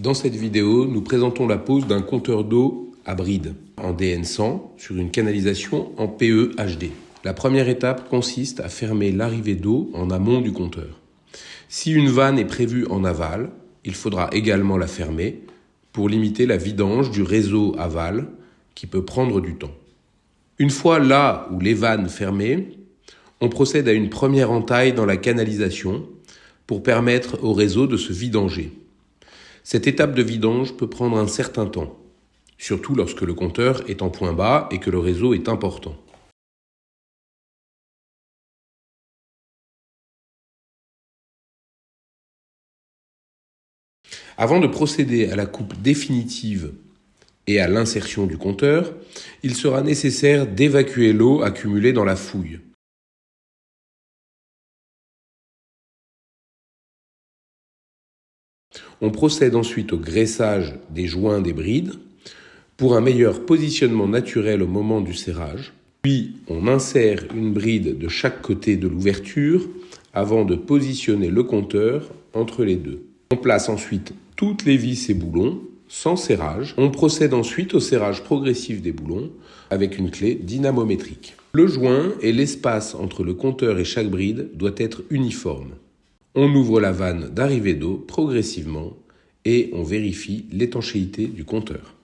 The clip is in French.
Dans cette vidéo, nous présentons la pose d'un compteur d'eau à bride en DN100 sur une canalisation en PE HD. La première étape consiste à fermer l'arrivée d'eau en amont du compteur. Si une vanne est prévue en aval, il faudra également la fermer pour limiter la vidange du réseau aval qui peut prendre du temps. Une fois là où les vannes fermées, on procède à une première entaille dans la canalisation pour permettre au réseau de se vidanger. Cette étape de vidange peut prendre un certain temps, surtout lorsque le compteur est en point bas et que le réseau est important. Avant de procéder à la coupe définitive et à l'insertion du compteur, il sera nécessaire d'évacuer l'eau accumulée dans la fouille. On procède ensuite au graissage des joints des brides pour un meilleur positionnement naturel au moment du serrage. Puis on insère une bride de chaque côté de l'ouverture avant de positionner le compteur entre les deux. On place ensuite toutes les vis et boulons sans serrage. On procède ensuite au serrage progressif des boulons avec une clé dynamométrique. Le joint et l'espace entre le compteur et chaque bride doit être uniforme. On ouvre la vanne d'arrivée d'eau progressivement et on vérifie l'étanchéité du compteur.